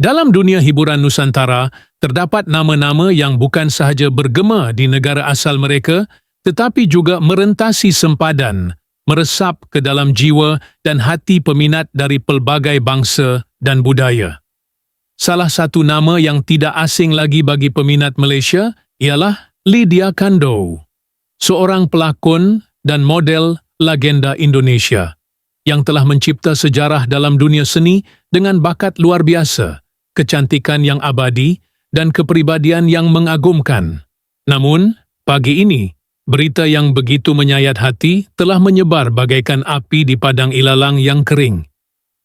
Dalam dunia hiburan Nusantara, terdapat nama-nama yang bukan sahaja bergema di negara asal mereka, tetapi juga merentasi sempadan, meresap ke dalam jiwa dan hati peminat dari pelbagai bangsa dan budaya. Salah satu nama yang tidak asing lagi bagi peminat Malaysia ialah Lydia Kandou, seorang pelakon dan model legenda Indonesia yang telah mencipta sejarah dalam dunia seni dengan bakat luar biasa, kecantikan yang abadi, dan kepribadian yang mengagumkan. Namun, pagi ini, berita yang begitu menyayat hati telah menyebar bagaikan api di padang ilalang yang kering.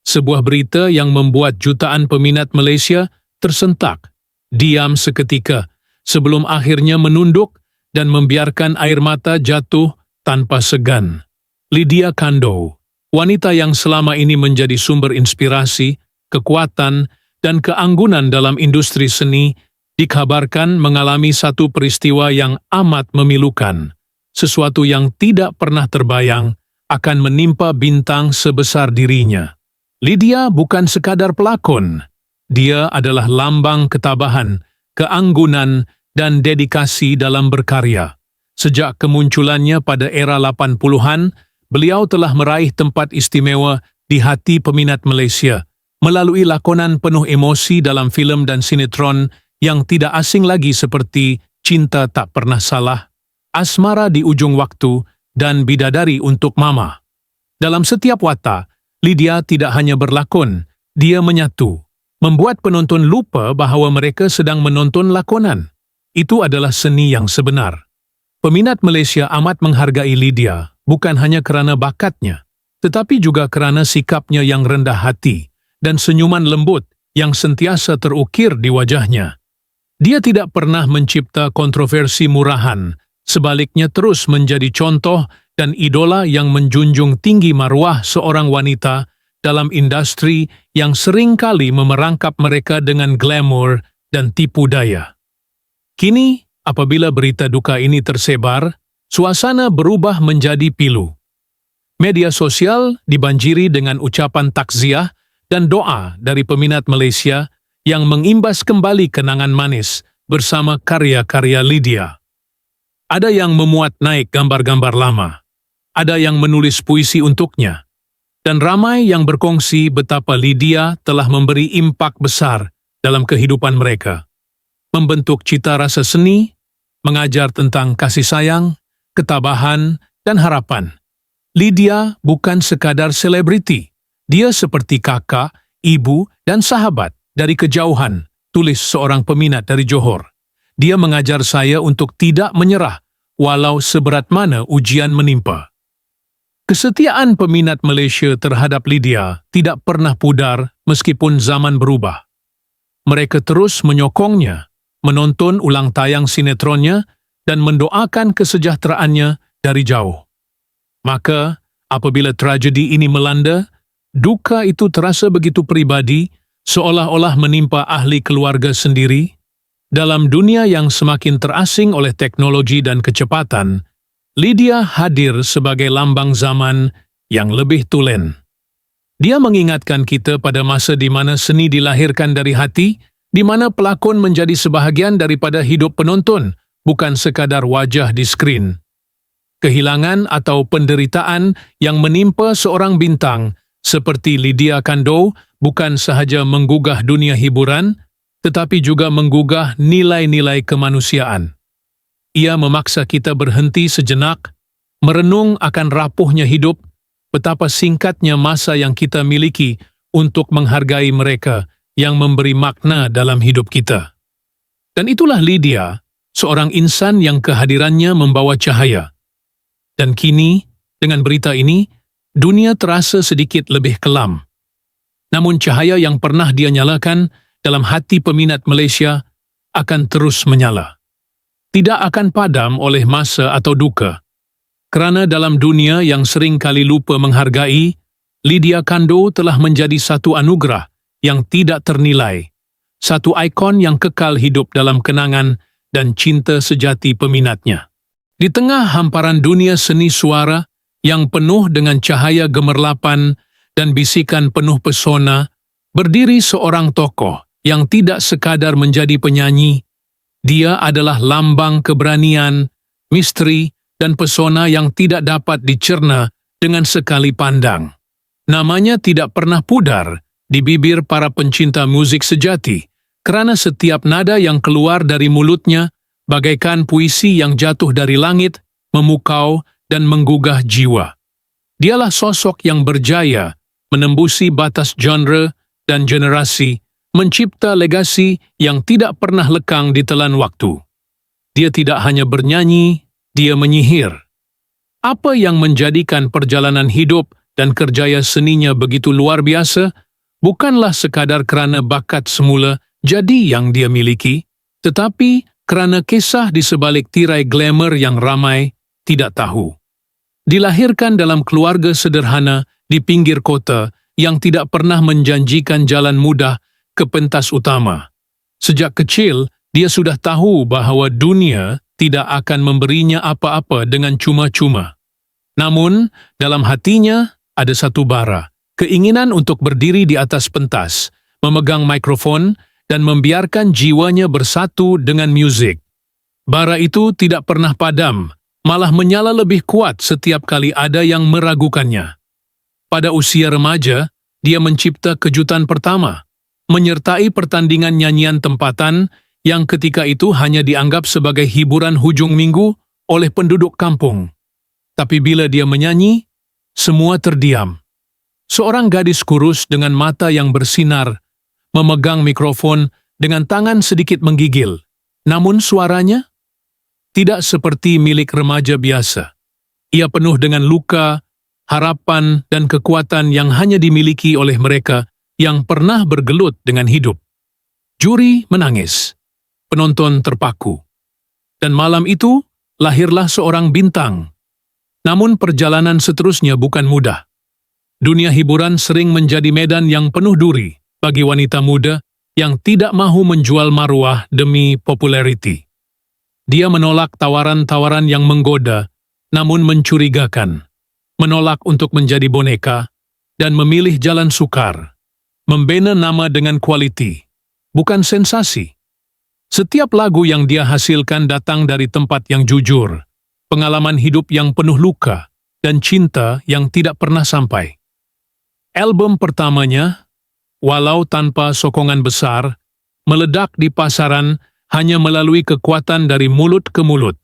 Sebuah berita yang membuat jutaan peminat Malaysia tersentak, diam seketika, sebelum akhirnya menunduk dan membiarkan air mata jatuh tanpa segan. Lydia Kandou, wanita yang selama ini menjadi sumber inspirasi, kekuatan, dan keanggunan dalam industri seni, dikabarkan mengalami satu peristiwa yang amat memilukan, sesuatu yang tidak pernah terbayang akan menimpa bintang sebesar dirinya. Lydia bukan sekadar pelakon, dia adalah lambang ketabahan, keanggunan, dan dedikasi dalam berkarya. Sejak kemunculannya pada era 80-an, beliau telah meraih tempat istimewa di hati peminat Malaysia, melalui lakonan penuh emosi dalam filem dan sinetron yang tidak asing lagi seperti Cinta Tak Pernah Salah, Asmara di Ujung Waktu, dan Bidadari Untuk Mama. Dalam setiap watak, Lydia tidak hanya berlakon, dia menyatu, membuat penonton lupa bahawa mereka sedang menonton lakonan. Itu adalah seni yang sebenar. Peminat Malaysia amat menghargai Lydia, bukan hanya kerana bakatnya, tetapi juga kerana sikapnya yang rendah hati dan senyuman lembut yang sentiasa terukir di wajahnya. Dia tidak pernah mencipta kontroversi murahan, sebaliknya terus menjadi contoh dan idola yang menjunjung tinggi maruah seorang wanita dalam industri yang seringkali memerangkap mereka dengan glamour dan tipu daya. Kini, apabila berita duka ini tersebar, suasana berubah menjadi pilu. Media sosial dibanjiri dengan ucapan takziah dan doa dari peminat Malaysia yang mengimbas kembali kenangan manis bersama karya-karya Lydia. Ada yang memuat naik gambar-gambar lama, ada yang menulis puisi untuknya, dan ramai yang berkongsi betapa Lydia telah memberi impak besar dalam kehidupan mereka. Membentuk cita rasa seni, mengajar tentang kasih sayang, ketabahan, dan harapan. Lydia bukan sekadar selebriti. Dia seperti kakak, ibu, dan sahabat dari kejauhan, tulis seorang peminat dari Johor. Dia mengajar saya untuk tidak menyerah, walau seberat mana ujian menimpa. Kesetiaan peminat Malaysia terhadap Lydia tidak pernah pudar meskipun zaman berubah. Mereka terus menyokongnya, menonton ulang tayang sinetronnya, dan mendoakan kesejahteraannya dari jauh. Maka, apabila tragedi ini melanda, duka itu terasa begitu pribadi, seolah-olah menimpa ahli keluarga sendiri. Dalam dunia yang semakin terasing oleh teknologi dan kecepatan, Lydia hadir sebagai lambang zaman yang lebih tulen. Dia mengingatkan kita pada masa di mana seni dilahirkan dari hati, di mana pelakon menjadi sebahagian daripada hidup penonton, bukan sekadar wajah di skrin. Kehilangan atau penderitaan yang menimpa seorang bintang seperti Lydia Kandou bukan sahaja menggugah dunia hiburan, tetapi juga menggugah nilai-nilai kemanusiaan. Ia memaksa kita berhenti sejenak, merenung akan rapuhnya hidup, betapa singkatnya masa yang kita miliki untuk menghargai mereka yang memberi makna dalam hidup kita. Dan itulah Lydia, seorang insan yang kehadirannya membawa cahaya. Dan kini, dengan berita ini, dunia terasa sedikit lebih kelam. Namun cahaya yang pernah dia nyalakan dalam hati peminat Malaysia akan terus menyala. Tidak akan padam oleh masa atau duka. Kerana dalam dunia yang sering kali lupa menghargai, Lydia Kandou telah menjadi satu anugerah yang tidak ternilai, satu ikon yang kekal hidup dalam kenangan dan cinta sejati peminatnya. Di tengah hamparan dunia seni suara yang penuh dengan cahaya gemerlapan dan bisikan penuh pesona, berdiri seorang tokoh yang tidak sekadar menjadi penyanyi. Dia adalah lambang keberanian, misteri, dan pesona yang tidak dapat dicerna dengan sekali pandang. Namanya tidak pernah pudar di bibir para pencinta musik sejati, kerana setiap nada yang keluar dari mulutnya bagaikan puisi yang jatuh dari langit, memukau dan menggugah jiwa. Dialah sosok yang berjaya menembusi batas genre dan generasi, mencipta legasi yang tidak pernah lekang ditelan waktu. Dia tidak hanya bernyanyi, dia menyihir. Apa yang menjadikan perjalanan hidup dan kerjaya seninya begitu luar biasa, bukanlah sekadar kerana bakat semula jadi yang dia miliki, tetapi kerana kisah di sebalik tirai glamour yang ramai tidak tahu. Dilahirkan dalam keluarga sederhana di pinggir kota yang tidak pernah menjanjikan jalan mudah ke pentas utama. Sejak kecil, dia sudah tahu bahawa dunia tidak akan memberinya apa-apa dengan cuma-cuma. Namun, dalam hatinya ada satu bara, keinginan untuk berdiri di atas pentas, memegang mikrofon, dan membiarkan jiwanya bersatu dengan muzik. Bara itu tidak pernah padam, malah menyala lebih kuat setiap kali ada yang meragukannya. Pada usia remaja, dia mencipta kejutan pertama, menyertai pertandingan nyanyian tempatan yang ketika itu hanya dianggap sebagai hiburan hujung minggu oleh penduduk kampung. Tapi bila dia menyanyi, semua terdiam. Seorang gadis kurus dengan mata yang bersinar, memegang mikrofon dengan tangan sedikit menggigil. Namun suaranya tidak seperti milik remaja biasa. Ia penuh dengan luka, harapan, dan kekuatan yang hanya dimiliki oleh mereka yang pernah bergelut dengan hidup. Juri menangis. Penonton terpaku. Dan malam itu, lahirlah seorang bintang. Namun perjalanan seterusnya bukan mudah. Dunia hiburan sering menjadi medan yang penuh duri bagi wanita muda yang tidak mahu menjual maruah demi populariti. Dia menolak tawaran-tawaran yang menggoda, namun mencurigakan. Menolak untuk menjadi boneka, dan memilih jalan sukar. Membina nama dengan kualiti, bukan sensasi. Setiap lagu yang dia hasilkan datang dari tempat yang jujur, pengalaman hidup yang penuh luka, dan cinta yang tidak pernah sampai. Album pertamanya, walau tanpa sokongan besar, meledak di pasaran hanya melalui kekuatan dari mulut ke mulut.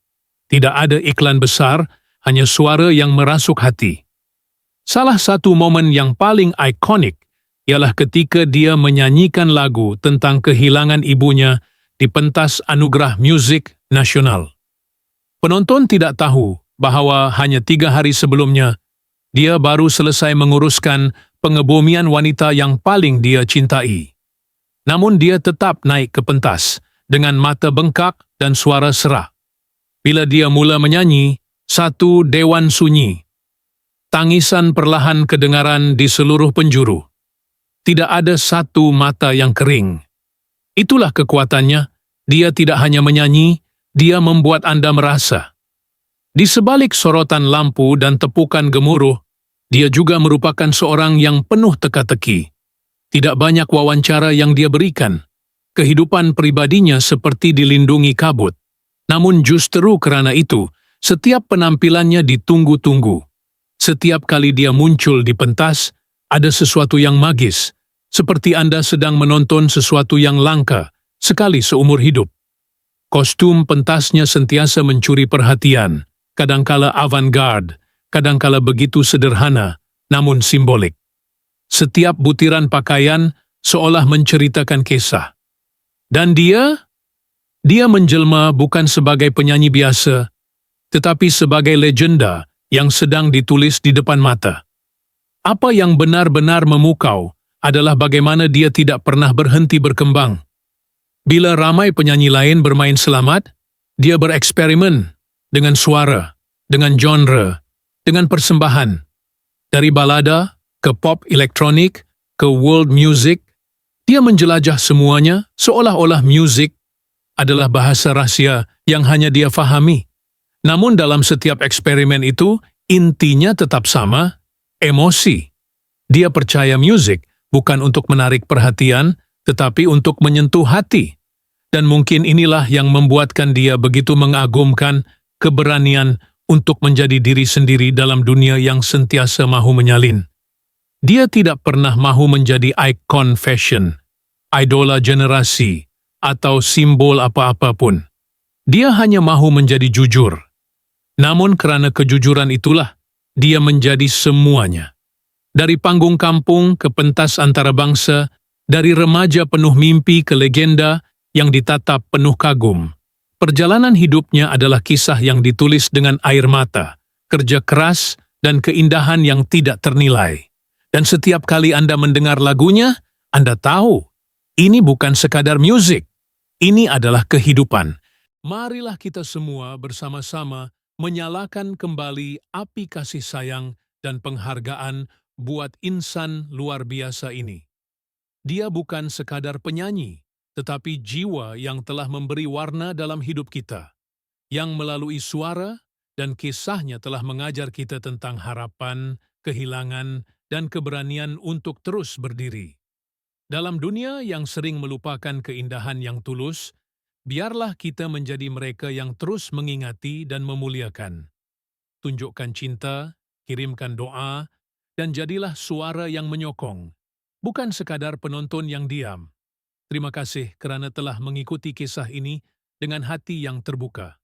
Tidak ada iklan besar, hanya suara yang merasuk hati. Salah satu momen yang paling ikonik ialah ketika dia menyanyikan lagu tentang kehilangan ibunya di pentas Anugerah Muzik Nasional. Penonton tidak tahu bahawa hanya 3 hari sebelumnya, dia baru selesai menguruskan pengebumian wanita yang paling dia cintai. Namun dia tetap naik ke pentas dengan mata bengkak dan suara serak. Bila dia mula menyanyi, satu dewan sunyi. Tangisan perlahan kedengaran di seluruh penjuru. Tidak ada satu mata yang kering. Itulah kekuatannya. Dia tidak hanya menyanyi, dia membuat Anda merasa. Di sebalik sorotan lampu dan tepukan gemuruh, dia juga merupakan seorang yang penuh teka-teki. Tidak banyak wawancara yang dia berikan. Kehidupan pribadinya seperti dilindungi kabut. Namun justru kerana itu, setiap penampilannya ditunggu-tunggu. Setiap kali dia muncul di pentas, ada sesuatu yang magis, seperti Anda sedang menonton sesuatu yang langka, sekali seumur hidup. Kostum pentasnya sentiasa mencuri perhatian, kadangkala avant-garde, kadangkala begitu sederhana, namun simbolik. Setiap butiran pakaian seolah menceritakan kisah. Dan dia menjelma bukan sebagai penyanyi biasa, tetapi sebagai legenda yang sedang ditulis di depan mata. Apa yang benar-benar memukau adalah bagaimana dia tidak pernah berhenti berkembang. Bila ramai penyanyi lain bermain selamat, dia bereksperimen dengan suara, dengan genre, dengan persembahan. Dari balada ke pop elektronik ke world music, dia menjelajah semuanya seolah-olah musik adalah bahasa rahsia yang hanya dia fahami. Namun dalam setiap eksperimen itu, intinya tetap sama, emosi. Dia percaya musik bukan untuk menarik perhatian, tetapi untuk menyentuh hati. Dan mungkin inilah yang membuatkan dia begitu mengagumkan keberanian untuk menjadi diri sendiri dalam dunia yang sentiasa mahu menyalin. Dia tidak pernah mahu menjadi ikon fashion, idola generasi, atau simbol apa-apa pun. Dia hanya mahu menjadi jujur. Namun kerana kejujuran itulah, dia menjadi semuanya. Dari panggung kampung ke pentas antarabangsa, dari remaja penuh mimpi ke legenda yang ditatap penuh kagum. Perjalanan hidupnya adalah kisah yang ditulis dengan air mata, kerja keras, dan keindahan yang tidak ternilai. Dan setiap kali Anda mendengar lagunya, Anda tahu, ini bukan sekadar musik. Ini adalah kehidupan. Marilah kita semua bersama-sama menyalakan kembali api kasih sayang dan penghargaan buat insan luar biasa ini. Dia bukan sekadar penyanyi, tetapi jiwa yang telah memberi warna dalam hidup kita, yang melalui suara dan kisahnya telah mengajar kita tentang harapan, kehilangan, dan keberanian untuk terus berdiri. Dalam dunia yang sering melupakan keindahan yang tulus, biarlah kita menjadi mereka yang terus mengingati dan memuliakan. Tunjukkan cinta, kirimkan doa, dan jadilah suara yang menyokong, bukan sekadar penonton yang diam. Terima kasih kerana telah mengikuti kisah ini dengan hati yang terbuka.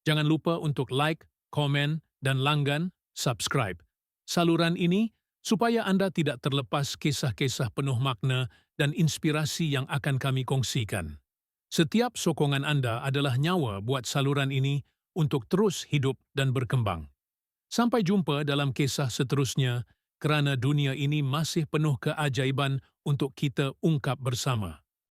Jangan lupa untuk like, komen, dan langgan, subscribe saluran ini supaya Anda tidak terlepas kisah-kisah penuh makna dan inspirasi yang akan kami kongsikan. Setiap sokongan Anda adalah nyawa buat saluran ini untuk terus hidup dan berkembang. Sampai jumpa dalam kisah seterusnya, kerana dunia ini masih penuh keajaiban untuk kita ungkap bersama.